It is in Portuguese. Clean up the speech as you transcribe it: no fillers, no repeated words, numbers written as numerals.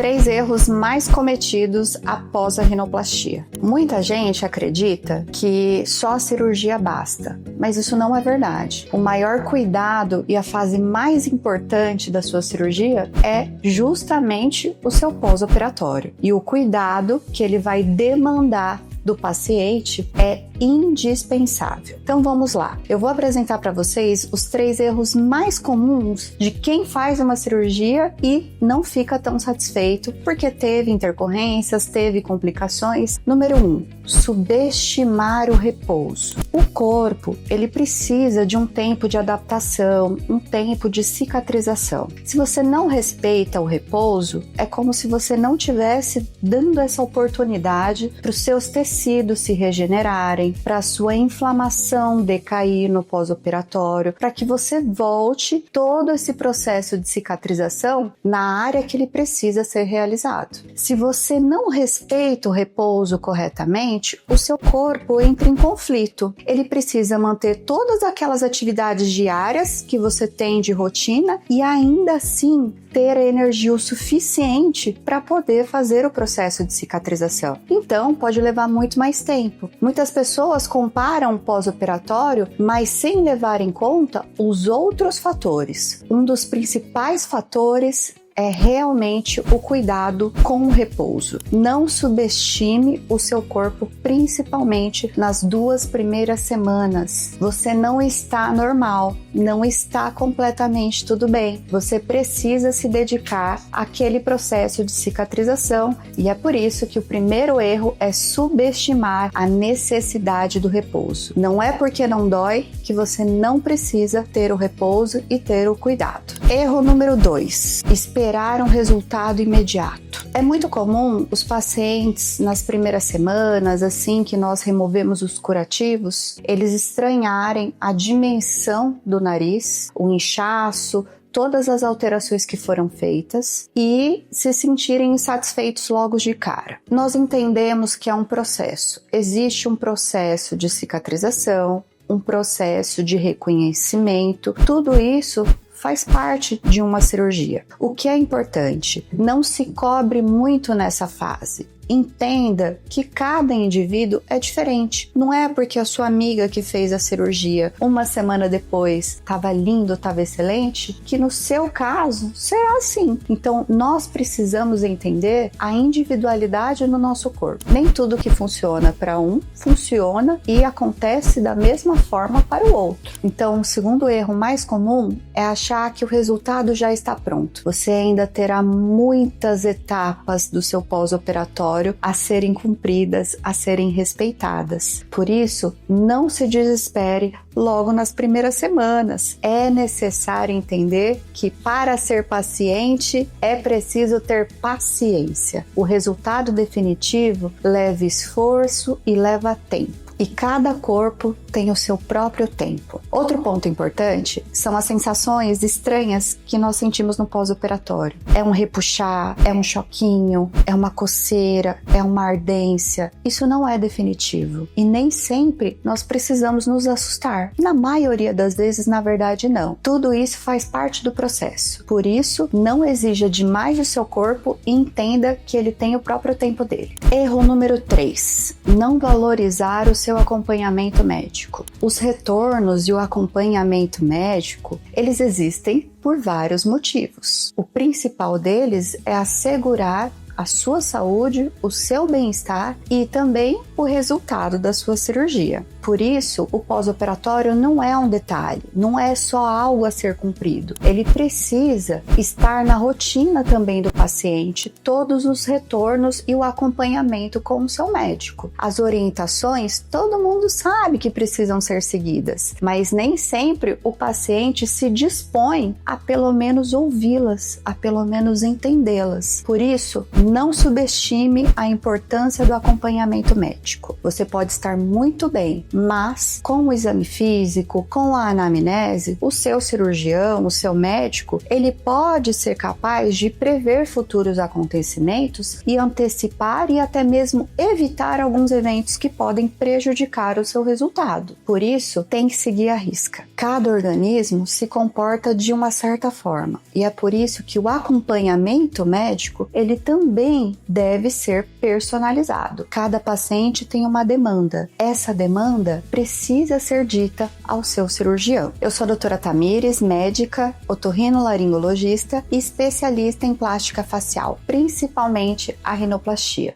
3 erros mais cometidos após a rinoplastia. Muita gente acredita que só a cirurgia basta, mas isso não é verdade. O maior cuidado e a fase mais importante da sua cirurgia é justamente o seu pós-operatório. E o cuidado que ele vai demandar do paciente é indispensável. Então vamos lá. Eu vou apresentar para vocês os 3 erros mais comuns de quem faz uma cirurgia e não fica tão satisfeito porque teve intercorrências, teve complicações. Número 1, subestimar o repouso. O corpo, ele precisa de um tempo de adaptação, um tempo de cicatrização. Se você não respeita o repouso, é como se você não tivesse dando essa oportunidade para os seus tecidos se regenerarem, para a sua inflamação decair no pós-operatório, para que você volte todo esse processo de cicatrização na área que ele precisa ser realizado. Se você não respeita o repouso corretamente, o seu corpo entra em conflito. Ele precisa manter todas aquelas atividades diárias que você tem de rotina e ainda assim ter energia o suficiente para poder fazer o processo de cicatrização. Então, pode levar muito mais tempo. Muitas pessoas comparam o pós-operatório, mas sem levar em conta os outros fatores. Um dos principais fatores é realmente o cuidado com o repouso. Não subestime o seu corpo, principalmente nas 2 primeiras semanas. Você não está normal, não está completamente tudo bem. Você precisa se dedicar àquele processo de cicatrização e é por isso que o primeiro erro é subestimar a necessidade do repouso. Não é porque não dói que você não precisa ter o repouso e ter o cuidado. Erro número 2, esperar um resultado imediato. É muito comum os pacientes nas primeiras semanas, assim que nós removemos os curativos, eles estranharem a dimensão do nariz, o inchaço, todas as alterações que foram feitas e se sentirem insatisfeitos logo de cara. Nós entendemos que é um processo. Existe um processo de cicatrização, um processo de reconhecimento, tudo isso faz parte de uma cirurgia. O que é importante? Não se cobre muito nessa fase. Entenda que cada indivíduo é diferente. Não é porque a sua amiga que fez a cirurgia uma semana depois estava lindo, estava excelente, que no seu caso será assim. Então nós precisamos entender a individualidade no nosso corpo. Nem tudo que funciona para um funciona e acontece da mesma forma para o outro. Então o segundo erro mais comum é achar que o resultado já está pronto. Você ainda terá muitas etapas do seu pós-operatório a serem cumpridas, a serem respeitadas. Por isso, não se desespere logo nas primeiras semanas. É necessário entender que para ser paciente é preciso ter paciência. O resultado definitivo leva esforço e leva tempo. E cada corpo tem o seu próprio tempo. Outro ponto importante são as sensações estranhas que nós sentimos no pós-operatório. É um repuxar, é um choquinho, é uma coceira, é uma ardência. Isso não é definitivo. E nem sempre nós precisamos nos assustar. Na maioria das vezes, na verdade, não. Tudo isso faz parte do processo. Por isso, não exija demais do seu corpo e entenda que ele tem o próprio tempo dele. Erro número 3. Não valorizar o seu acompanhamento médico. Os retornos e o acompanhamento médico, eles existem por vários motivos. O principal deles é assegurar a sua saúde, o seu bem-estar e também o resultado da sua cirurgia. Por isso, o pós-operatório não é um detalhe, não é só algo a ser cumprido. Ele precisa estar na rotina também do paciente, todos os retornos e o acompanhamento com o seu médico. As orientações, todo mundo sabe que precisam ser seguidas, mas nem sempre o paciente se dispõe a pelo menos ouvi-las, a pelo menos entendê-las. Por isso, Não subestime a importância do acompanhamento médico. Você pode estar muito bem, mas com o exame físico, com a anamnese, o seu cirurgião, o seu médico, ele pode ser capaz de prever futuros acontecimentos e antecipar e até mesmo evitar alguns eventos que podem prejudicar o seu resultado. Por isso, tem que seguir a risca. Cada organismo se comporta de uma certa forma e é por isso que o acompanhamento médico, ele também deve ser personalizado. Cada paciente tem uma demanda. Essa demanda precisa ser dita ao seu cirurgião. Eu sou a doutora Tamires, médica, otorrinolaringologista e especialista em plástica facial, principalmente a rinoplastia.